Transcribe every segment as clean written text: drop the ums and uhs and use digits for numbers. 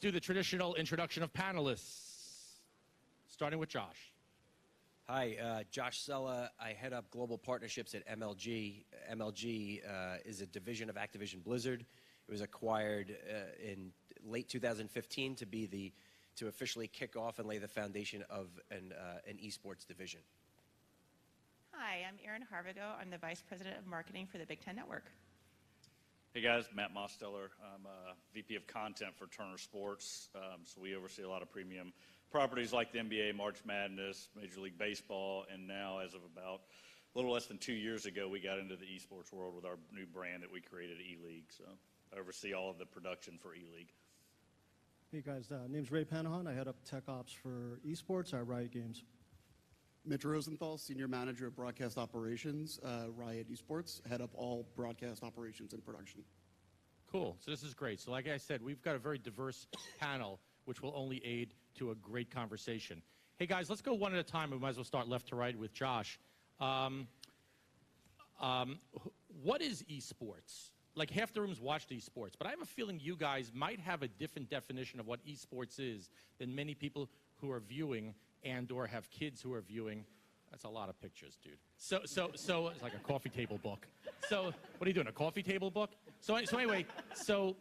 do the traditional introduction of panelists, starting with Josh. Hi, Josh Cella. I head up global partnerships at MLG. MLG is a division of Activision Blizzard. It was acquired in late 2015 to officially kick off and lay the foundation of an esports division. Hi, I'm Erin Harvego. I'm the Vice President of Marketing for the Big Ten Network. Hey guys, Matt Mosteller. I'm VP of Content for Turner Sports. So we oversee a lot of premium properties like the NBA, March Madness, Major League Baseball, and now as of about a little less than 2 years ago, we got into the esports world with our new brand that we created, E-League. So I oversee all of the production for E-League. Hey guys, name's Ray Panahon. I head up tech ops for esports at Riot Games. Mitch Rosenthal, Senior Manager of Broadcast Operations, Riot Esports, head up all broadcast operations and production. Cool. So this is great. So like I said, we've got a very diverse panel, which will only aid to a great conversation. Hey guys, let's go one at a time. We might as well start left to right with Josh. What is esports? Like half the rooms watched esports, but I have a feeling you guys might have a different definition of what esports is than many people who are viewing and or have kids who are viewing. That's a lot of pictures, dude. So it's like a coffee table book. So what are you doing, a coffee table book? So anyway, so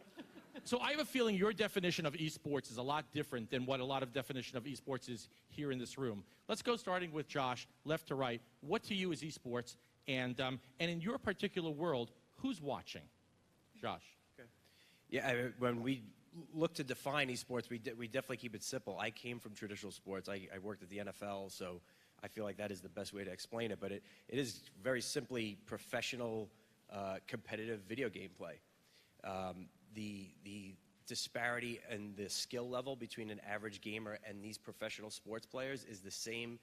I have a feeling your definition of esports is a lot different than what a lot of definition of esports is here in this room. Let's go starting with Josh, left to right. What to you is esports? And in your particular world, who's watching? Josh. Okay. Yeah, when we look to define esports, we definitely keep it simple. I came from traditional sports. I worked at the NFL, so I feel like that is the best way to explain it. But it is very simply professional, competitive video game play. The disparity and the skill level between an average gamer and these professional sports players is the same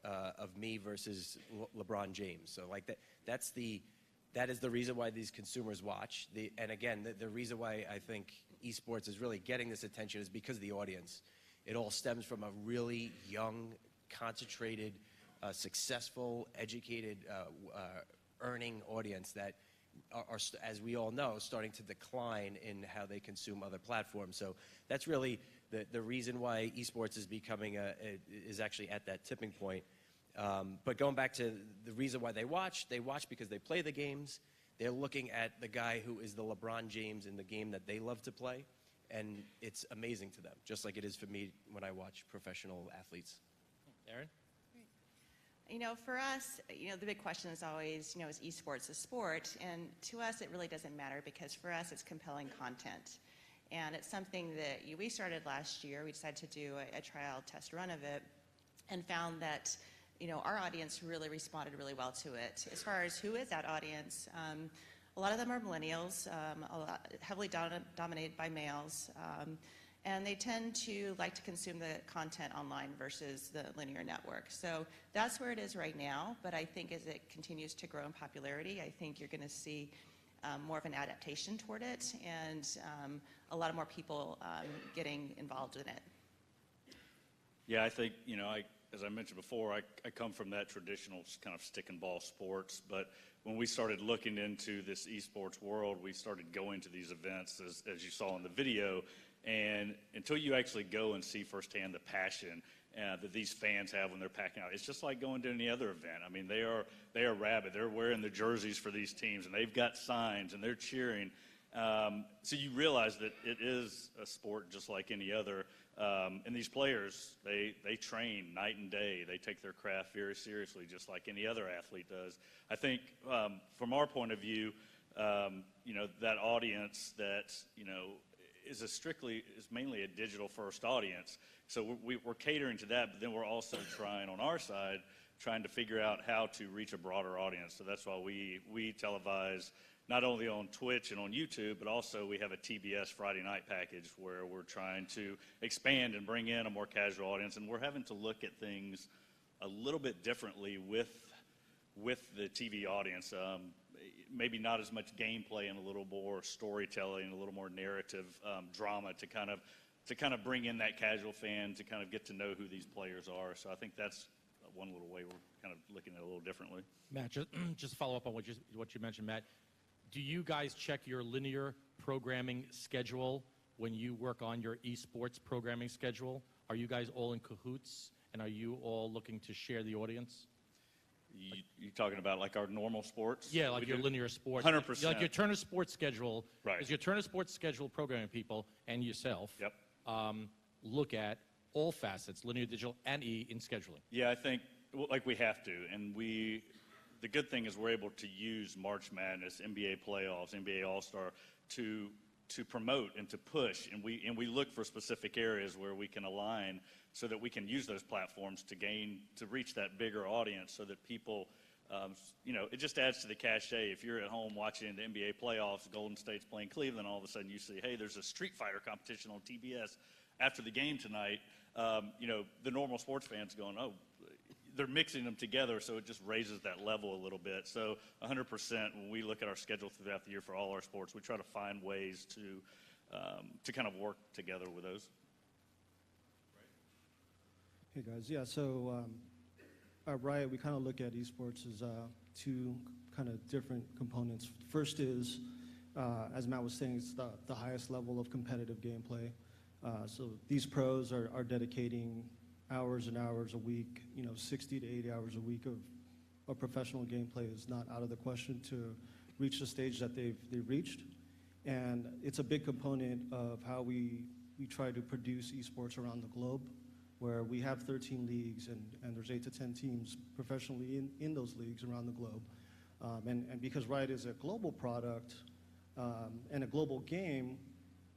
of me versus LeBron James. So like that is the reason why these consumers watch. And again, the reason why I think esports is really getting this attention is because of the audience. It all stems from a really young, concentrated, successful, educated, earning audience that are, as we all know, starting to decline in how they consume other platforms. So that's really the reason why esports is becoming is actually at that tipping point. But going back to the reason why they watch because they play the games. They're looking at the guy who is the LeBron James in the game that they love to play, and it's amazing to them, just like it is for me when I watch professional athletes. Erin? You know, for us, the big question is always, is esports a sport? And to us, it really doesn't matter because for us, it's compelling content. And it's something that we started last year. We decided to do a trial test run of it and found that our audience really responded really well to it. As far as who is that audience, a lot of them are millennials, heavily dominated by males, and they tend to like to consume the content online versus the linear network. So that's where it is right now, but I think as it continues to grow in popularity, I think you're going to see more of an adaptation toward it and a lot more people getting involved in it. Yeah, I think, as I mentioned before, I come from that traditional kind of stick and ball sports, but when we started looking into this esports world, we started going to these events, as you saw in the video, and until you actually go and see firsthand the passion that these fans have when they're packing out, it's just like going to any other event. I mean, they are rabid. They're wearing the jerseys for these teams, and they've got signs, and they're cheering. So you realize that it is a sport just like any other. And these players, they train night and day. They take their craft very seriously, just like any other athlete does. I think from our point of view, that audience that, is mainly a digital first audience. So we're catering to that, but then we're also trying on our side, trying to figure out how to reach a broader audience. So that's why we televise not only on Twitch and on YouTube, but also we have a TBS Friday night package where we're trying to expand and bring in a more casual audience. And we're having to look at things a little bit differently with the TV audience. Maybe not as much gameplay and a little more storytelling, a little more narrative drama to kind of bring in that casual fan to kind of get to know who these players are. So I think that's one little way we're kind of looking at it a little differently. Matt, just follow up on what you mentioned, Matt. Do you guys check your linear programming schedule when you work on your esports programming schedule? Are you guys all in cahoots, and are you all looking to share the audience? You talking about like our normal sports? Yeah, like your linear sports. 100%. Like your Turner Sports schedule. Right. Is your Turner Sports schedule programming people and yourself Yep. look at all facets, linear, digital, and in scheduling? Yeah, I think like we have to, and the good thing is we're able to use March Madness, NBA playoffs, NBA All-Star to promote and to push, and we look for specific areas where we can align so that we can use those platforms to reach that bigger audience, so that people, it just adds to the cachet. If you're at home watching the NBA playoffs, Golden State's playing Cleveland, all of a sudden you see, hey, there's a Street Fighter competition on TBS after the game tonight. The normal sports fans going, oh, they're mixing them together, so it just raises that level a little bit. So 100%, when we look at our schedule throughout the year for all our sports, we try to find ways to kind of work together with those. Hey guys, yeah, so at Riot, we kind of look at esports as two kind of different components. First is, as Matt was saying, it's the highest level of competitive gameplay. So these pros are dedicating hours and hours a week, 60 to 80 hours a week of professional gameplay is not out of the question to reach the stage that they've reached. And it's a big component of how we try to produce esports around the globe, where we have 13 leagues and there's 8 to 10 teams professionally in those leagues around the globe. And because Riot is a global product and a global game,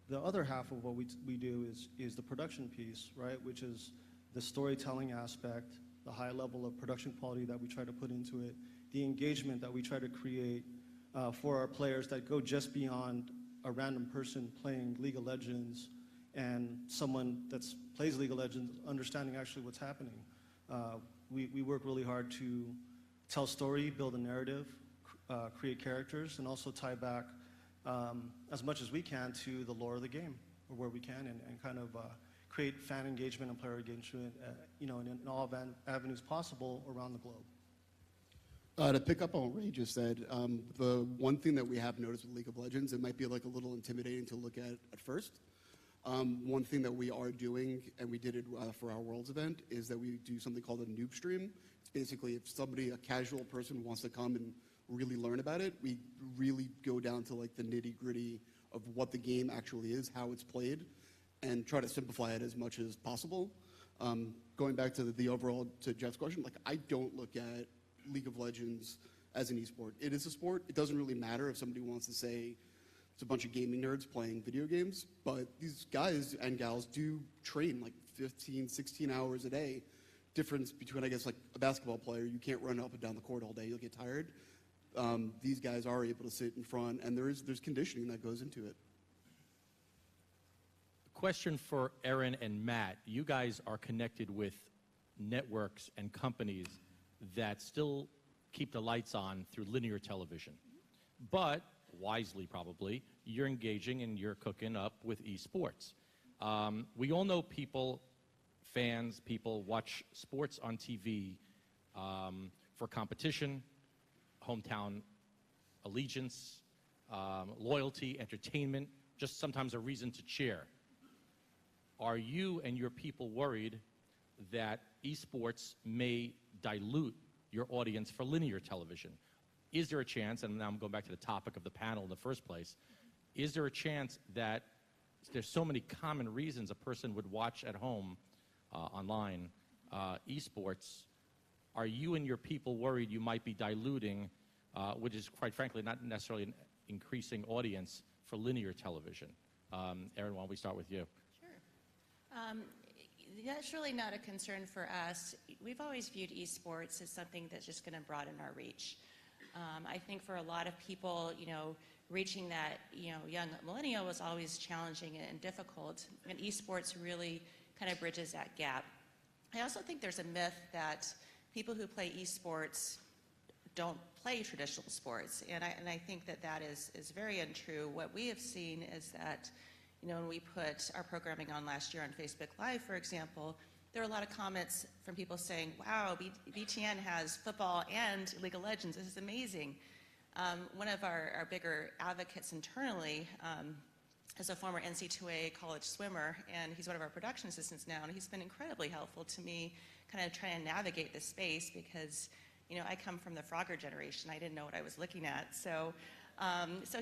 the other half of what we do is the production piece, right, which is the storytelling aspect, the high level of production quality that we try to put into it, the engagement that we try to create for our players that go just beyond a random person playing League of Legends and someone that plays League of Legends understanding actually what's happening. We work really hard to tell story, build a narrative, create characters, and also tie back as much as we can to the lore of the game, or where we can, and kind of create fan engagement and player engagement, in all avenues possible around the globe. To pick up on what Ray just said, the one thing that we have noticed with League of Legends, it might be like a little intimidating to look at first. One thing that we are doing, and we did it for our Worlds event, is that we do something called a noob stream. It's basically if somebody, a casual person, wants to come and really learn about it, we really go down to like the nitty-gritty of what the game actually is, how it's played, and try to simplify it as much as possible. Going back to the overall, to Jeff's question, like I don't look at League of Legends as an esport. It is a sport. It doesn't really matter if somebody wants to say it's a bunch of gaming nerds playing video games, but these guys and gals do train like 15, 16 hours a day. Difference between, I guess, like a basketball player, you can't run up and down the court all day, you'll get tired. These guys are able to sit in front, and there's conditioning that goes into it. Question for Erin and Matt. You guys are connected with networks and companies that still keep the lights on through linear television. But, wisely probably, you're engaging and you're cooking up with esports. We all know people watch sports on TV for competition, hometown allegiance, loyalty, entertainment, just sometimes a reason to cheer. Are you and your people worried that esports may dilute your audience for linear television? Is there a chance, and now I'm going back to the topic of the panel in the first place, is there a chance that there's so many common reasons a person would watch at home online esports? Are you and your people worried you might be diluting, which is quite frankly not necessarily an increasing audience for linear television? Erin, why don't we start with you? That's really not a concern for us. We've always viewed esports as something that's just going to broaden our reach. I think for a lot of people, reaching that, young millennial was always challenging and difficult, and esports really kind of bridges that gap. I also think there's a myth that people who play esports don't play traditional sports, and I think that is very untrue. What we have seen is that when we put our programming on last year on Facebook Live, for example, there were a lot of comments from people saying, wow, BTN has football and League of Legends. This is amazing. One of our bigger advocates internally is a former NC2A college swimmer, and he's one of our production assistants now, and he's been incredibly helpful to me kind of trying to navigate this space because, I come from the Frogger generation. I didn't know what I was looking at. So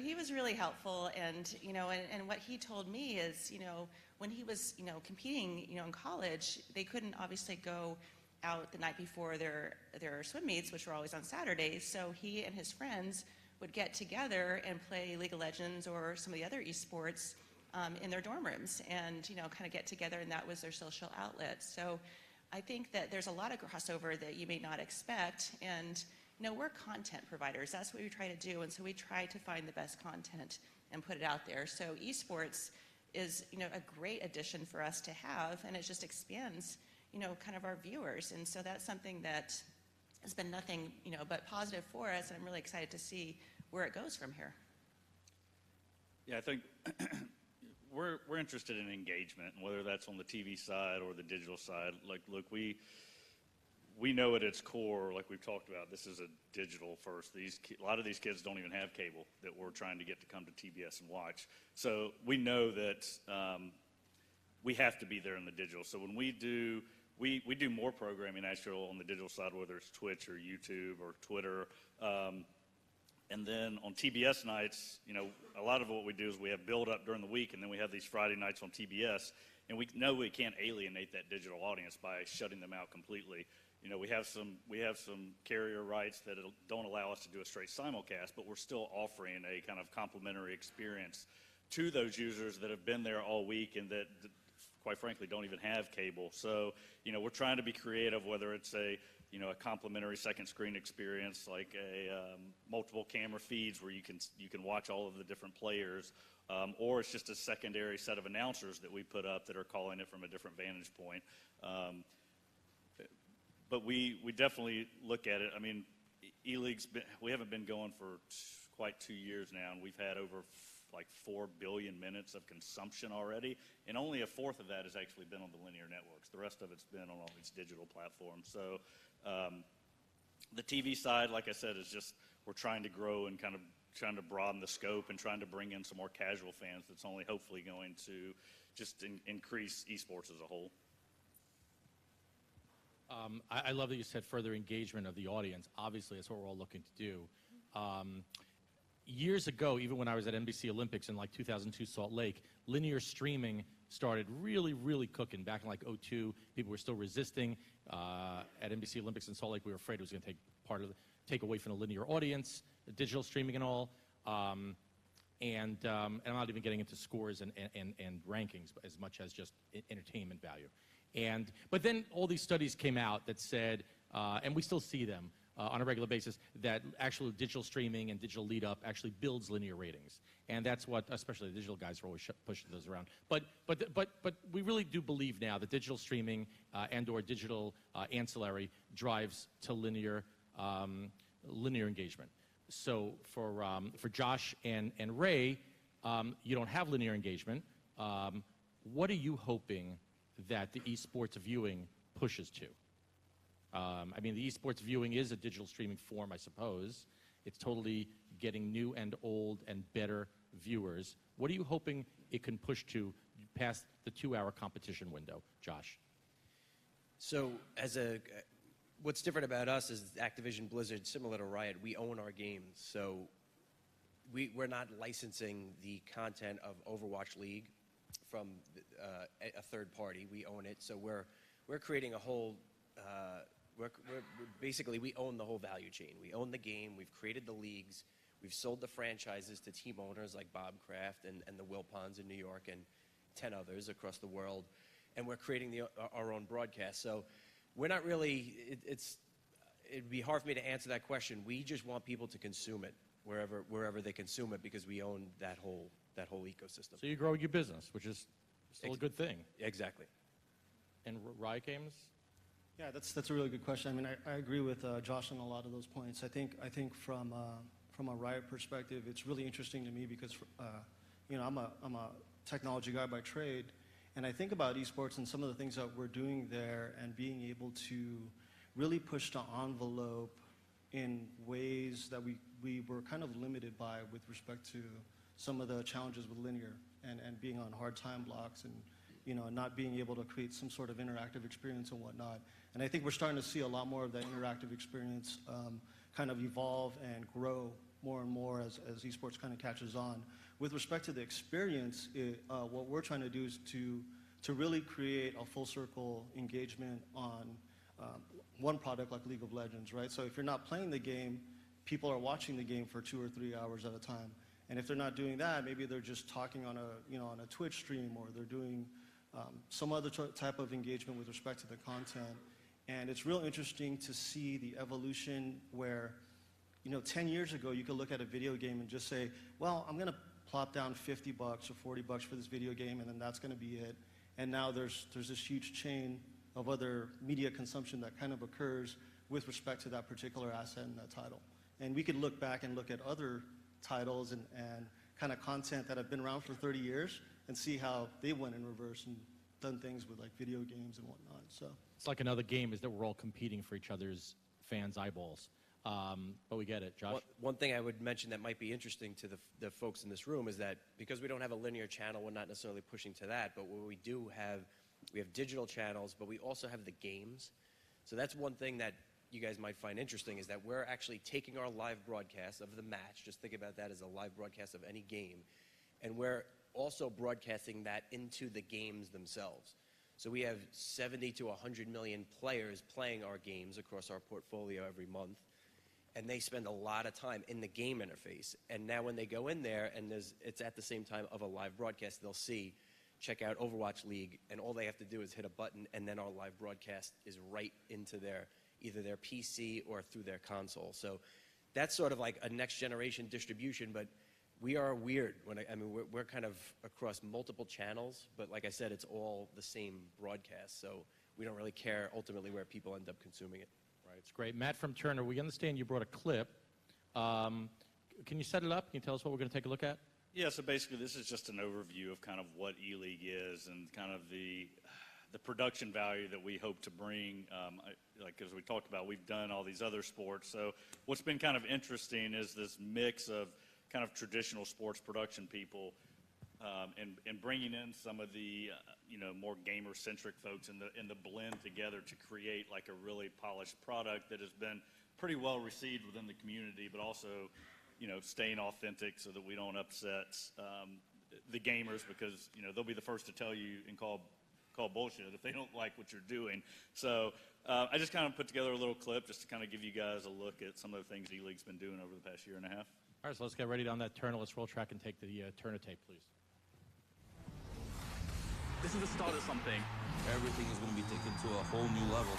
he was really helpful, and, and what he told me is, when he was, competing, in college, they couldn't obviously go out the night before their swim meets, which were always on Saturdays, so he and his friends would get together and play League of Legends or some of the other esports in their dorm rooms and, kind of get together, and that was their social outlet. So I think that there's a lot of crossover that you may not expect, and, we're content providers. That's what we try to do, and so we try to find the best content and put it out there. So esports is, a great addition for us to have, and it just expands, kind of our viewers. And so that's something that has been nothing, but positive for us, and I'm really excited to see where it goes from here. Yeah, I think we're interested in engagement, whether that's on the TV side or the digital side. Like, look, we know at its core, like we've talked about, this is a digital first. A lot of these kids don't even have cable that we're trying to get to come to TBS and watch. So we know that we have to be there in the digital. So when we do more programming actually on the digital side, whether it's Twitch or YouTube or Twitter. And then on TBS nights, a lot of what we do is we have build up during the week, and then we have these Friday nights on TBS, and we know we can't alienate that digital audience by shutting them out completely. We have some carrier rights that don't allow us to do a straight simulcast, but we're still offering a kind of complimentary experience to those users that have been there all week and that quite frankly don't even have cable. So, we're trying to be creative, whether it's a complimentary second screen experience, like a multiple camera feeds where you can watch all of the different players, or it's just a secondary set of announcers that we put up that are calling it from a different vantage point. But we definitely look at it. I mean, E-League's we haven't been going for quite 2 years now, and we've had over like 4 billion minutes of consumption already, and only a fourth of that has actually been on the linear networks. The rest of it's been on all these digital platforms. So the TV side, like I said, is just we're trying to grow and kind of trying to broaden the scope and trying to bring in some more casual fans that's only hopefully going to just increase esports as a whole. I love that you said further engagement of the audience. Obviously, that's what we're all looking to do. Years ago, even when I was at NBC Olympics in like 2002 Salt Lake, linear streaming started really, really cooking. Back in like 2002, people were still resisting. At NBC Olympics in Salt Lake, we were afraid it was going to take away from the linear audience, the digital streaming and all. And I'm not even getting into scores and rankings as much as just entertainment value. But then all these studies came out that said, and we still see them on a regular basis, that actual digital streaming and digital lead-up actually builds linear ratings. And that's what, especially the digital guys are always pushing those around. But we really do believe now that digital streaming and/or digital ancillary drives to linear engagement. So for Josh and Ray, you don't have linear engagement. What are you hoping that the esports viewing pushes to? I mean, the esports viewing is a digital streaming form, I suppose. It's totally getting new and old and better viewers. What are you hoping it can push to past the 2-hour competition window, Josh? So what's different about us is Activision Blizzard, similar to Riot, we own our games. So we're not licensing the content of Overwatch League from a third party. We own it. So we're creating a whole, basically we own the whole value chain. We own the game. We've created the leagues. We've sold the franchises to team owners like Bob Kraft and the Wilpons in New York and 10 others across the world. And we're creating our own broadcast. So we're not really, it'd be hard for me to answer that question. We just want people to consume it wherever they consume it because we own that whole ecosystem. So you grow your business, which is still a good thing. Exactly. And Riot Games? Yeah, that's a really good question. I mean, I agree with Josh on a lot of those points. I think from a Riot perspective, it's really interesting to me because I'm a technology guy by trade, and I think about esports and some of the things that we're doing there and being able to really push the envelope in ways that we were kind of limited by with respect to some of the challenges with linear. and being on hard time blocks and, not being able to create some sort of interactive experience and whatnot. And I think we're starting to see a lot more of that interactive experience kind of evolve and grow more and more as esports kind of catches on. With respect to the experience, what we're trying to do is to really create a full circle engagement on one product like League of Legends, right? So if you're not playing the game, people are watching the game for 2 or 3 hours at a time. And if they're not doing that, maybe they're just talking on a Twitch stream, or they're doing some other type of engagement with respect to the content. And it's real interesting to see the evolution where, 10 years ago, you could look at a video game and just say, well, I'm going to plop down $50 or $40 for this video game, and then that's going to be it. And now there's this huge chain of other media consumption that kind of occurs with respect to that particular asset and that title. And we could look back and look at other titles and kind of content that have been around for 30 years and see how they went in reverse and done things with like video games and whatnot. So It's like another game is that we're all competing for each other's fans' eyeballs. But we get it. Josh? One thing I would mention that might be interesting to the folks in this room is that because we don't have a linear channel, we're not necessarily pushing to that, but what we do have, we have digital channels, but we also have the games. So that's one thing that you guys might find interesting, is that we're actually taking our live broadcast of the match, just think about that as a live broadcast of any game, and we're also broadcasting that into the games themselves. So we have 70 to 100 million players playing our games across our portfolio every month, and they spend a lot of time in the game interface. And now when they go in there and it's at the same time of a live broadcast, they'll see, check out Overwatch League, and all they have to do is hit a button, and then our live broadcast is right into either their PC or through their console. So that's sort of like a next generation distribution, but we are weird. We're kind of across multiple channels, but like I said, it's all the same broadcast, so we don't really care ultimately where people end up consuming it. Right, it's great. Matt from Turner, we understand you brought a clip. Can you set it up? Can you tell us what we're going to take a look at? Yeah, so basically this is just an overview of kind of what E-League is and kind of the production value that we hope to bring. Like as we talked about, we've done all these other sports. So what's been kind of interesting is this mix of kind of traditional sports production people and bringing in some of the more gamer-centric folks and the blend together to create like a really polished product that has been pretty well received within the community, but also staying authentic so that we don't upset the gamers, because they'll be the first to tell you and call bullshit if they don't like what you're doing. So I just kind of put together a little clip just to kind of give you guys a look at some of the things E-League's been doing over the past year and a half. All right, so let's get ready on that Turner. Let's roll track and take the Turner tape, please. This is the start of something. Everything is going to be taken to a whole new level.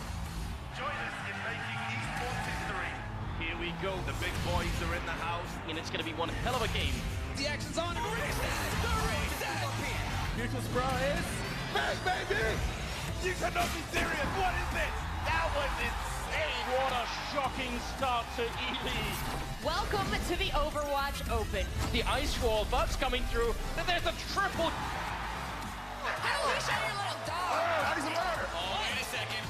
Join us in making esports history. Here we go. The big boys are in the house, and it's going to be one hell of a game. The action's on. The reset! Future surprise. Hey, baby! You cannot be serious. What is this? That was insane. What a shocking start to E-League. Welcome to the Overwatch Open. The ice wall, Bugs coming through. There's a triple. How do we show your little dog? How does it matter? Oh, wait a second.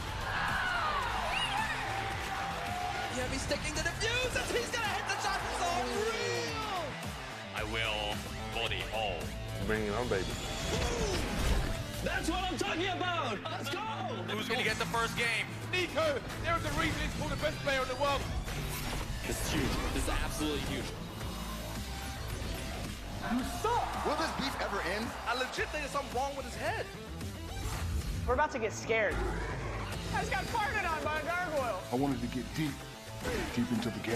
Yeah, he's sticking to the fuses. He's going to hit the shot. It's unreal. I will body hole. Bring it on, baby. That's what I'm talking about. Let's go. Who's going to get the first game? Nico, there's the reason he's called the best player in the world. This is huge. This is absolutely huge. You suck. Will this beef ever end? I legit think there's something wrong with his head. We're about to get scared. I just got farted on by a gargoyle. I wanted to get deep into the game.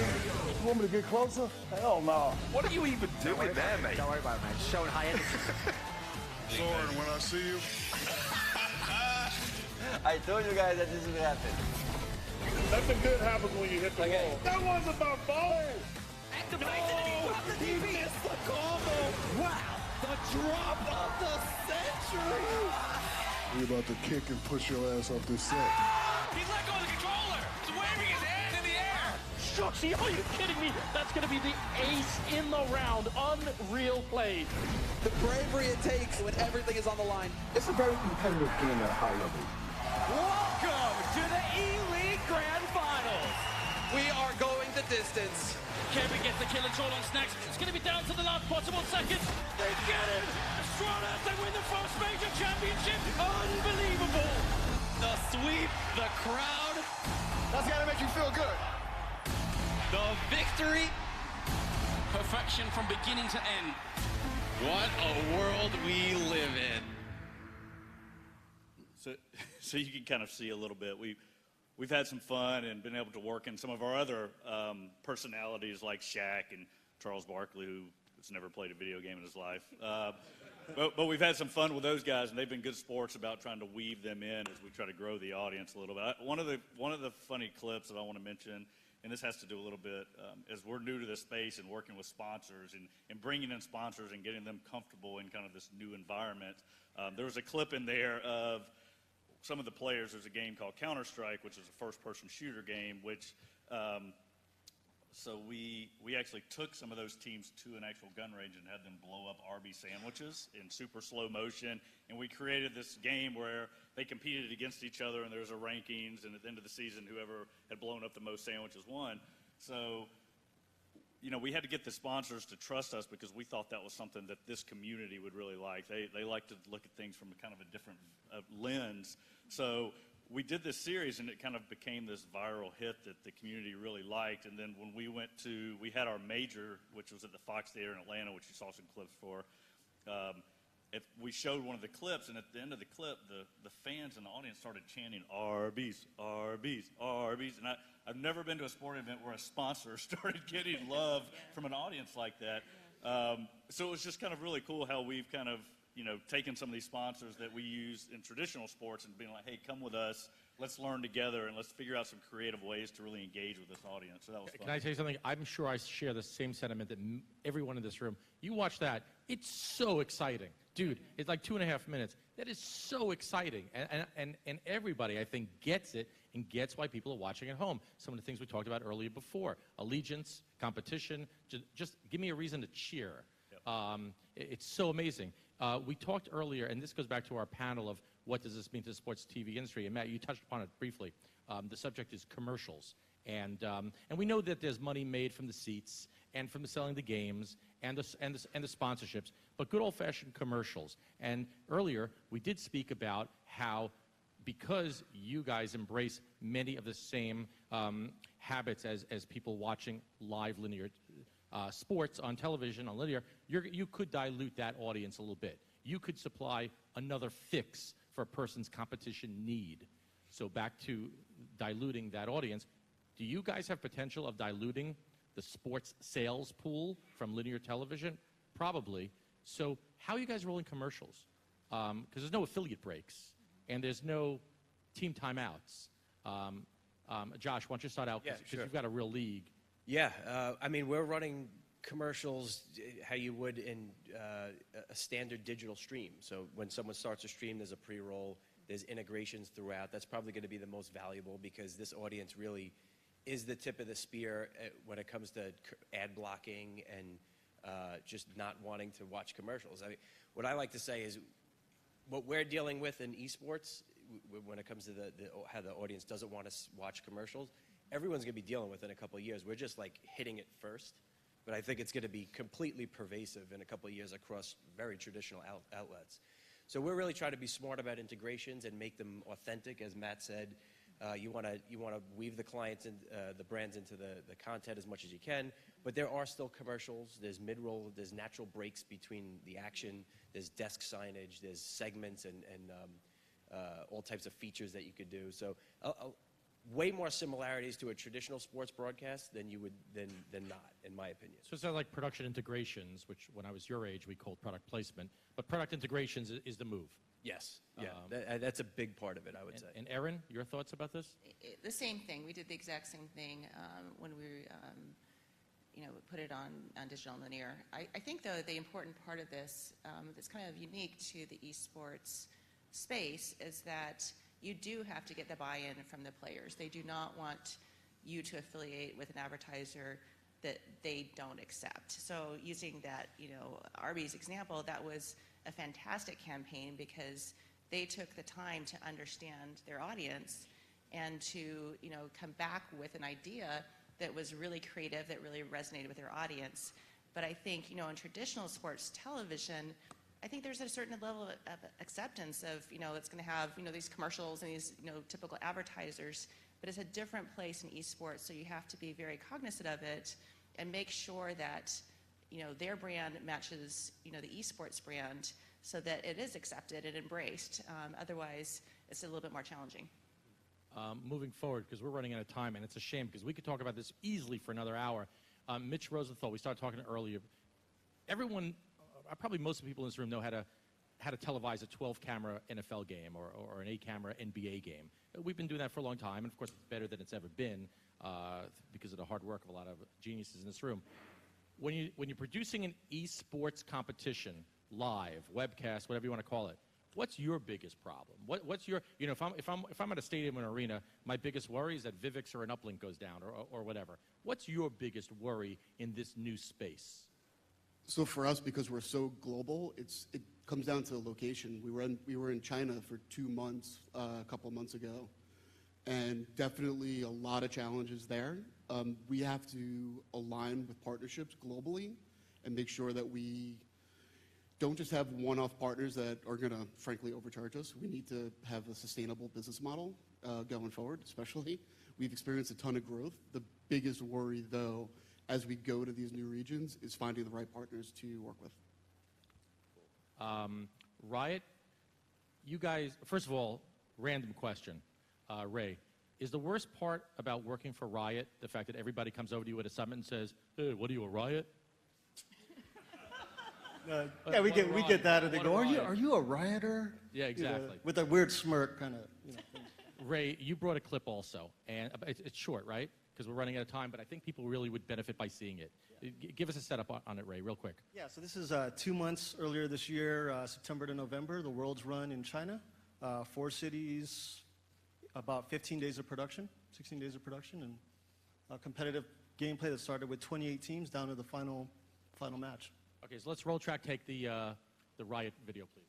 You want me to get closer? Hell no. What are you even doing there, mate? Don't worry about it, man. Showing high energy. Soren, when I see you. I told you guys that this would happen. Nothing good happens when you hit the wall. That wasn't my fault. He missed the combo. Wow. The drop of the century. We about to kick and push your ass off this set. He's let go of the controller. He's waving his hand in the air. Shucksy, are you kidding me? That's going to be the ace in the round. Unreal play. The bravery it takes when everything is on the line. It's a very competitive game at a high level. Welcome to the E-League Grand Finals. We are going the distance. Kevin gets the kill and Troll on Snacks. It's going to be down to the last possible seconds. They get it. Runners, they win the first major championship. Unbelievable. The sweep, the crowd, That's gotta make you feel good. the victory. Perfection from beginning to end. What a world we live in. So you can kind of see a little bit. We've had some fun and been able to work in some of our other personalities like Shaq and Charles Barkley, who has never played a video game in his life. But we've had some fun with those guys, and they've been good sports about trying to weave them in as we try to grow the audience a little bit. One of the funny clips that I want to mention, and this has to do a little bit, is we're new to this space and working with sponsors and bringing in sponsors and getting them comfortable in kind of this new environment. There was a clip in there of some of the players. There's a game called Counter-Strike, which is a first-person shooter game, which so we actually took some of those teams to an actual gun range and had them blow up Arby's sandwiches in super slow motion. And we created this game where they competed against each other, and there was a rankings, and at the end of the season, whoever had blown up the most sandwiches won. So, you know, we had to get the sponsors to trust us because we thought that was something that this community would really like. They like to look at things from a kind of a different lens. So we did this series, and it kind of became this viral hit that the community really liked. And then when we had our major, which was at the Fox Theater in Atlanta, which you saw some clips for, we showed one of the clips, and at the end of the clip, the fans in the audience started chanting, Arby's, Arby's, Arby's. And I've never been to a sporting event where a sponsor started getting love from an audience like that. So it was just kind of really cool how we've kind of, you know, taken some of these sponsors that we use in traditional sports and being like, hey, come with us, let's learn together, and let's figure out some creative ways to really engage with this audience. So that was fun. Can I tell you something? I'm sure I share the same sentiment that everyone in this room. You watch that, it's so exciting. Dude, it's like 2.5 minutes. That is so exciting. And everybody, I think, gets it and gets why people are watching at home. Some of the things we talked about earlier before. Allegiance, competition, just give me a reason to cheer. Yep. It's so amazing. We talked earlier, and this goes back to our panel of what does this mean to the sports TV industry. And Matt, you touched upon it briefly. The subject is commercials. And we know that there's money made from the seats and from the selling the games and the sponsorships, but good old-fashioned commercials. And earlier, we did speak about how because you guys embrace many of the same habits as people watching live linear sports on television, on linear, you could dilute that audience a little bit. You could supply another fix for a person's competition need. So back to diluting that audience, do you guys have potential of diluting the sports sales pool from linear television? Probably. So how are you guys rolling commercials? Because there's no affiliate breaks, and there's no team timeouts. Josh, why don't you start out, because you've got a real league. Yeah, I mean, we're running commercials how you would in a standard digital stream. So when someone starts a stream, there's a pre-roll, there's integrations throughout. That's probably going to be the most valuable because this audience really is the tip of the spear when it comes to ad blocking and just not wanting to watch commercials. I mean, what I like to say is what we're dealing with in esports when it comes to how the audience doesn't want to watch commercials, everyone's going to be dealing with in a couple of years. We're just like hitting it first, but I think it's going to be completely pervasive in a couple of years across very traditional outlets. So we're really trying to be smart about integrations and make them authentic, as Matt said. You want to weave the clients and the brands into the content as much as you can, but there are still commercials. There's mid-roll. There's natural breaks between the action. There's desk signage. There's segments and all types of features that you could do. So way more similarities to a traditional sports broadcast than not, in my opinion. So it sounds like production integrations, which when I was your age we called product placement, but product integrations is the move. Yes, yeah, that's a big part of it, I would say. And Erin, your thoughts about this? The same thing. We did the exact same thing when we, put it on digital and linear. I think, though, the important part of this that's kind of unique to the esports space is that you do have to get the buy-in from the players. They do not want you to affiliate with an advertiser that they don't accept. So using that, Arby's example, that was a fantastic campaign because they took the time to understand their audience and to, come back with an idea that was really creative, that really resonated with their audience. But I think, in traditional sports television, I think there's a certain level of acceptance of, it's going to have, these commercials and these, typical advertisers, but it's a different place in esports, so you have to be very cognizant of it and make sure that, their brand matches, the esports brand so that it is accepted and embraced. Otherwise, it's a little bit more challenging. Moving forward, because we're running out of time, and it's a shame, because we could talk about this easily for another hour. Mitch Rosenthal, we started talking earlier. Everyone, probably most of the people in this room know how to televise a 12-camera NFL game or an 8-camera NBA game. We've been doing that for a long time, and of course it's better than it's ever been because of the hard work of a lot of geniuses in this room. When you're producing an esports competition, live, webcast, whatever you want to call it, what's your biggest problem? What's your, if I'm at a stadium or an arena, my biggest worry is that Vivix or an uplink goes down or whatever. What's your biggest worry in this new space? So for us, because we're so global, it comes down to the location. We were in China for 2 months a couple of months ago, and definitely a lot of challenges there. We have to align with partnerships globally and make sure that we don't just have one-off partners that are going to, frankly, overcharge us. We need to have a sustainable business model going forward, especially. We've experienced a ton of growth. The biggest worry, though, as we go to these new regions, is finding the right partners to work with. Riot, you guys, first of all, random question, Ray. Is the worst part about working for Riot the fact that everybody comes over to you at a summit and says, hey, what are you, a Riot? Yeah, we get that, and they go, "Are you a rioter?" Yeah, exactly. With a weird smirk, kind of. Ray, you brought a clip also, and it's short, right? Because we're running out of time, but I think people really would benefit by seeing it. Yeah. Give us a setup on it, Ray, real quick. Yeah, so this is 2 months earlier this year, September to November, the World's Run in China. 4 cities, about 15 days of production, 16 days of production, and competitive gameplay that started with 28 teams down to the final match. Okay, so let's roll track. Take the Riot video, please.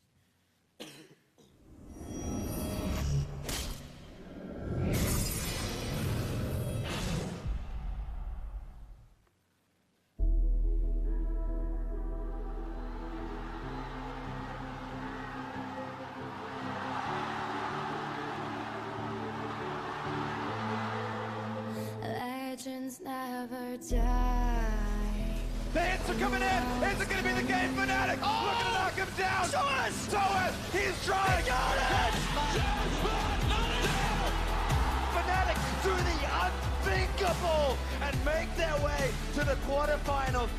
Legends never die. The hits are coming in. Is it going to be the game? Fnatic looking to knock him down. Soas, he's trying. Got it. Fnatic do the unthinkable and make their way to the quarterfinals.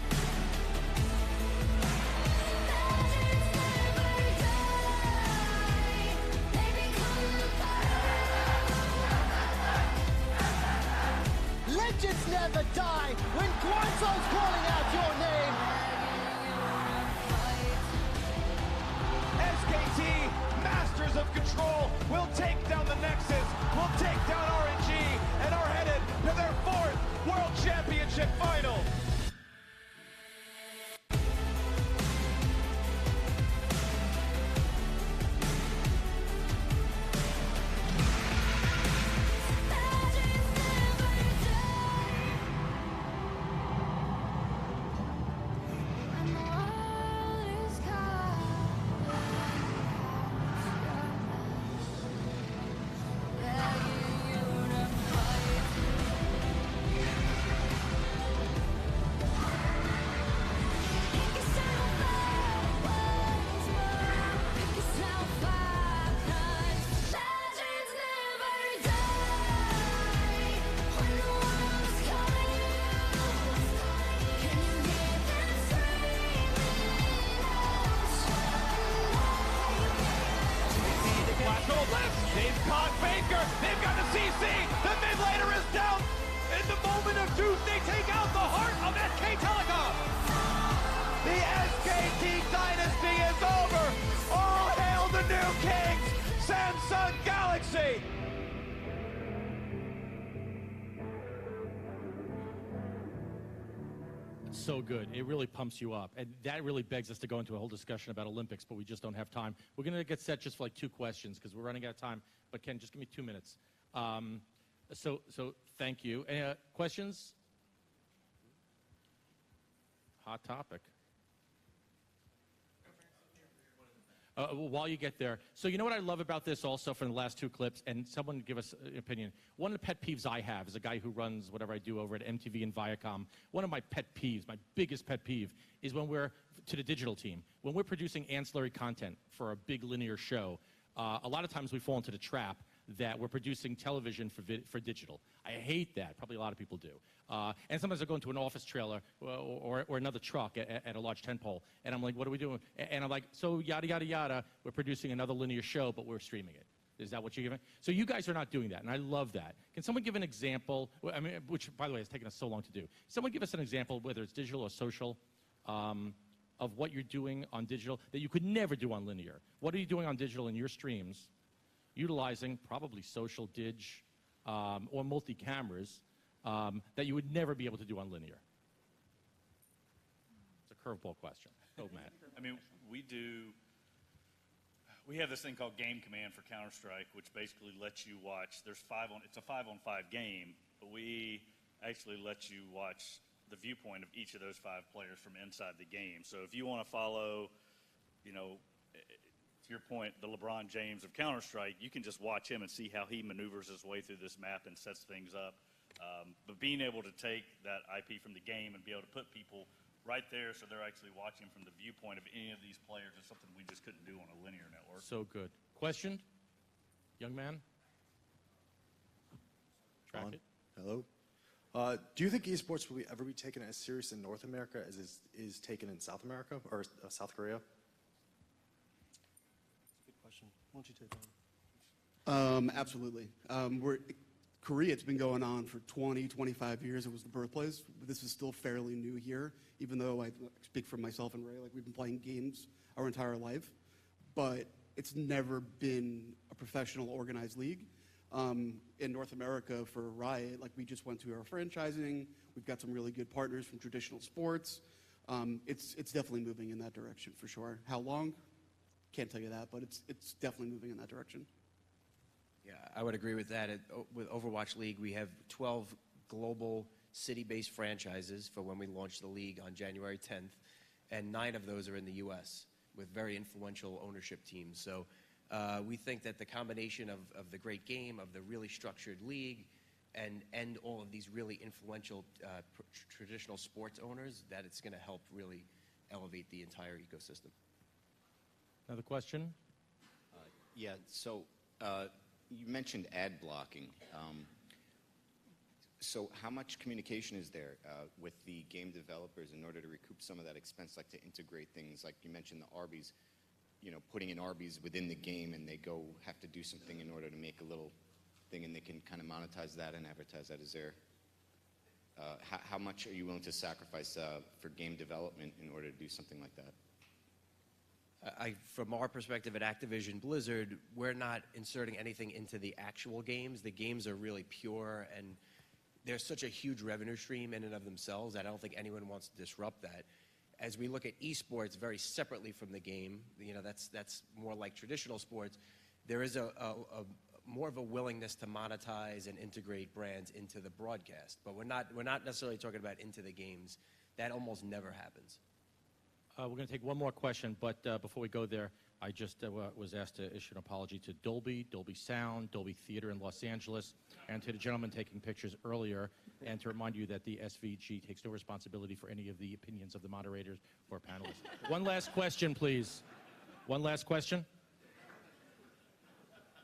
Legends never die when Guanzo's calling out your name. SKT, masters of control, will take down the Nexus, will take down RNG, and are headed to their 4th World Championship final. They've caught Baker. They've got the CC. The mid laner is down. In the moment of truth, they take out the heart of SK Telecom. The SKT dynasty is over. All hail the new kings, Samsung Galaxy. So good. It really pumps you up. And that really begs us to go into a whole discussion about Olympics, but we just don't have time. We're going to get set just for like 2 questions because we're running out of time. But Ken, just give me 2 minutes. So thank you. Any questions? Hot topic. while you get there. So you know what I love about this also from the last two clips, and someone give us an opinion. One of the pet peeves I have as a guy who runs whatever I do over at MTV and Viacom, one of my pet peeves, my biggest pet peeve, is when we're, to the digital team, when we're producing ancillary content for a big linear show, a lot of times we fall into the trap that we're producing television for digital. I hate that. Probably a lot of people do. And sometimes I go into an office trailer or another truck at a large tent pole, and I'm like, what are we doing? And I'm like, so yada, yada, yada, we're producing another linear show, but we're streaming it. Is that what you're giving? So you guys are not doing that, and I love that. Can someone give an example, I mean, which, by the way, has taken us so long to do. Someone give us an example, whether it's digital or social, of what you're doing on digital that you could never do on linear. What are you doing on digital in your streams, utilizing probably social, or multi-cameras, that you would never be able to do on linear? It's a curveball question. Go, Matt. I mean, we have this thing called Game Command for Counter-Strike, which basically lets you watch, it's a 5-on-5 game, but we actually let you watch the viewpoint of each of those 5 players from inside the game. So if you want to follow, you know, to your point, the LeBron James of Counter-Strike, you can just watch him and see how he maneuvers his way through this map and sets things up. But being able to take that IP from the game and be able to put people right there so they're actually watching from the viewpoint of any of these players is something we just couldn't do on a linear network. So good. Question? Young man? Track it. Hello. Do you think esports will ever be taken as serious in North America as it is taken in South America or South Korea? Good question. Why don't you take that? Absolutely. Korea, it's been going on for 20, 25 years. It was the birthplace. This is still fairly new here, even though I speak for myself and Ray, like we've been playing games our entire life. But it's never been a professional organized league. In North America for Riot, like we just went to our franchising. We've got some really good partners from traditional sports. It's definitely moving in that direction for sure. How long? Can't tell you that, but it's definitely moving in that direction. Yeah, I would agree with that. With Overwatch League, we have 12 global city-based franchises for when we launched the league on January 10th, and 9 of those are in the U.S. with very influential ownership teams. So we think that the combination of the great game, of the really structured league, and all of these really influential traditional sports owners, that it's going to help really elevate the entire ecosystem. Another question? Yeah, so you mentioned ad blocking. So how much communication is there with the game developers in order to recoup some of that expense, like to integrate things, like you mentioned the Arby's, you know, putting in Arby's within the game and they have to do something in order to make a little thing and they can kind of monetize that and advertise that. Is there, how much are you willing to sacrifice for game development in order to do something like that? From our perspective at Activision Blizzard, we're not inserting anything into the actual games. The games are really pure, and there's such a huge revenue stream in and of themselves that I don't think anyone wants to disrupt that. As we look at esports very separately from the game, you know, that's more like traditional sports. There is a more of a willingness to monetize and integrate brands into the broadcast, but we're not necessarily talking about into the games. That almost never happens. We're going to take one more question, but before we go there, I just was asked to issue an apology to Dolby, Dolby Sound, Dolby Theater in Los Angeles, and to the gentleman taking pictures earlier, and to remind you that the SVG takes no responsibility for any of the opinions of the moderators or panelists. One last question, please. One last question.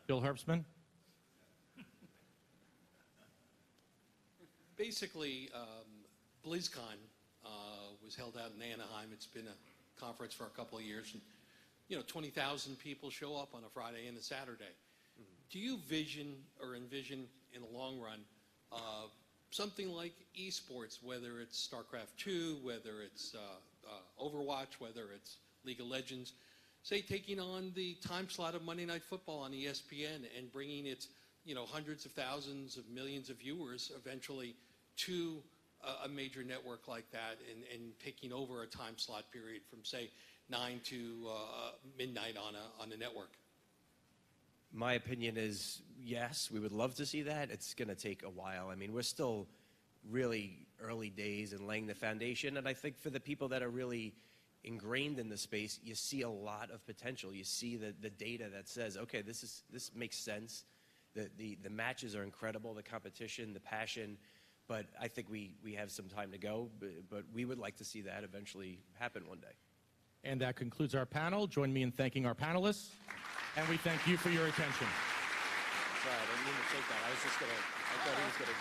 Bill Herbstman. Basically, BlizzCon was held out in Anaheim. It's been a conference for a couple of years. And, you know, 20,000 people show up on a Friday and a Saturday. Mm-hmm. Do you envision in the long run something like esports, whether it's StarCraft 2, whether it's Overwatch, whether it's League of Legends, say taking on the time slot of Monday Night Football on ESPN and bringing its, you know, hundreds of thousands of millions of viewers eventually to a major network like that and taking over a time slot period from, say, 9 to midnight on a network? My opinion is yes, we would love to see that. It's going to take a while. I mean, we're still really early days in laying the foundation, and I think for the people that are really ingrained in the space, you see a lot of potential. You see the data that says, okay, this makes sense. The matches are incredible, the competition, the passion, but I think we have some time to go, but we would like to see that eventually happen one day. And that concludes our panel. Join me in thanking our panelists, and we thank you for your attention. Sorry, I didn't mean to take that. I was just going to, I thought he was going to